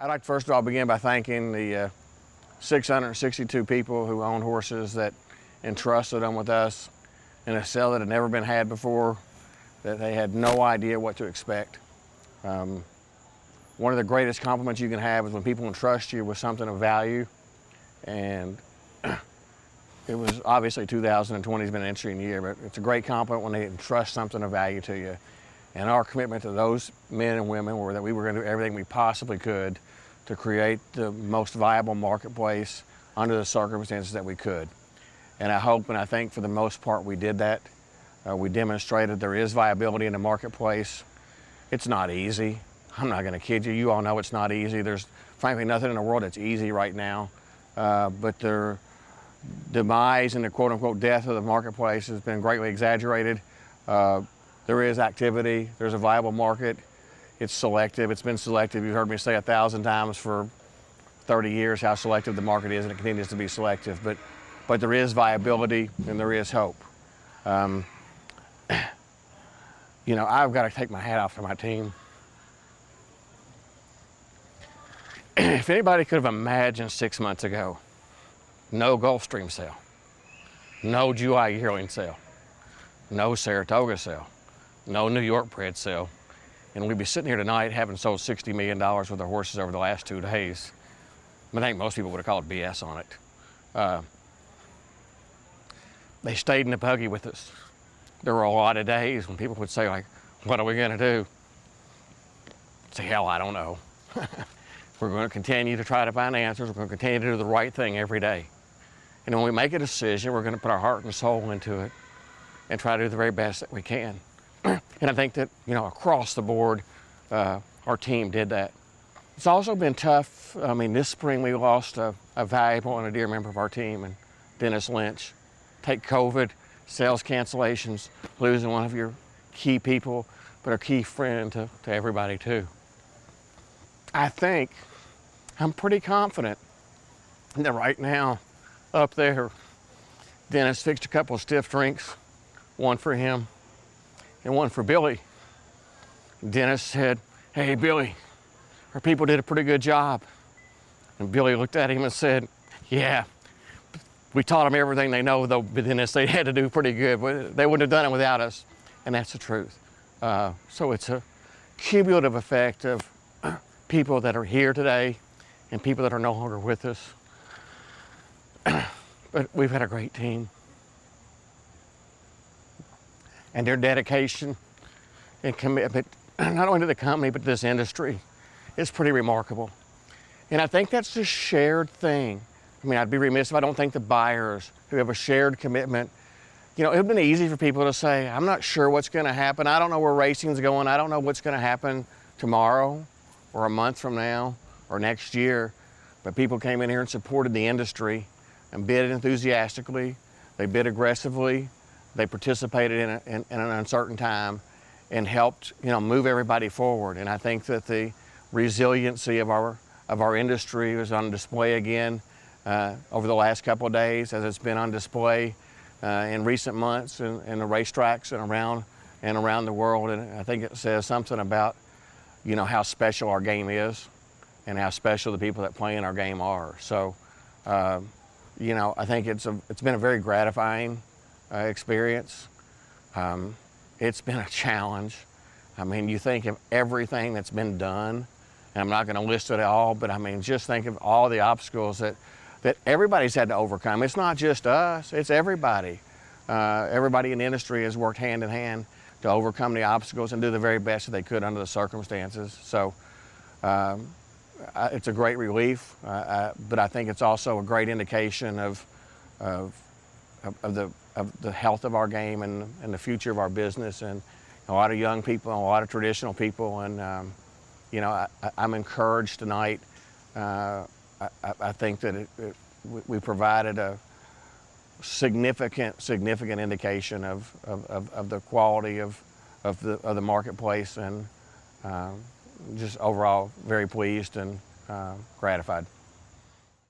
I'd like to first of all begin by thanking the 662 people who own horses that entrusted them with us in a sale that had never been had before, that they had no idea what to expect. One of the greatest compliments you can have is when people entrust you with something of value, and it was obviously 2020 has been an interesting year, but it's a great compliment when they entrust something of value to you. And our commitment to those men and women were that we were going to do everything we possibly could to create the most viable marketplace under the circumstances that we could. And I hope and I think for the most part we did that. We demonstrated there is viability in the marketplace. It's not easy. I'm not going to kid you. You all know it's not easy. There's frankly nothing in the world that's easy right now. But the demise and the quote-unquote death of the marketplace has been greatly exaggerated. There is activity. There's a viable market. It's selective. It's been selective. You've heard me say 1,000 times for 30 years how selective the market is, and it continues to be selective. But there is viability and there is hope. You know, I've got to take my hat off to my team. If anybody could have imagined 6 months ago, no Gulfstream sale, no July yearling sale, no Saratoga sale, no New York bred sale, and we'd be sitting here tonight having sold $60 million worth of horses over the last 2 days, I think most people would have called BS on it. They stayed in the buggy with us. There were a lot of days when people would say, like, what are we going to do? I'd say, hell, I don't know. We're going to continue to try to find answers. We're going to continue to do the right thing every day. And when we make a decision, we're going to put our heart and soul into it and try to do the very best that we can. And I think that, you know, across the board, our team did that. It's also been tough. I mean, this spring we lost a valuable and a dear member of our team, and Dennis Lynch. Take COVID, sales cancellations, losing one of your key people, but a key friend to everybody too. I'm pretty confident that right now, up there, Dennis fixed a couple of stiff drinks, one for him and one for Billy. Dennis said, hey, Billy, our people did a pretty good job. And Billy looked at him and said, yeah, we taught them everything they know, though, but Dennis, they had to do pretty good. They wouldn't have done it without us. And that's the truth. So it's a cumulative effect of people that are here today and people that are no longer with us. But we've had a great team. And their dedication and commitment, not only to the company, but to this industry, is pretty remarkable. And I think that's a shared thing. I mean, I'd be remiss if I don't thank the buyers who have a shared commitment. You know, it would have been easy for people to say, I'm not sure what's going to happen. I don't know where racing's going. I don't know what's going to happen tomorrow or a month from now or next year. But people came in here and supported the industry and bid enthusiastically. They bid aggressively. They participated in an uncertain time and helped, you know, move everybody forward. And I think that the resiliency of our industry was on display again over the last couple of days, as it's been on display in recent months in the racetracks and around the world. And I think it says something about, you know, how special our game is and how special the people that play in our game are. So, you know, I think it's been a very gratifying experience. It's been a challenge. I mean, you think of everything that's been done, and I'm not going to list it all, but I mean, just think of all the obstacles that everybody's had to overcome. It's not just us, it's everybody. Everybody in the industry has worked hand in hand to overcome the obstacles and do the very best that they could under the circumstances. So it's a great relief, but I think it's also a great indication of the health of our game and the future of our business, and a lot of young people and a lot of traditional people. And you know, I'm encouraged tonight. I think that we provided a significant indication of the quality of the marketplace, and just overall very pleased and gratified.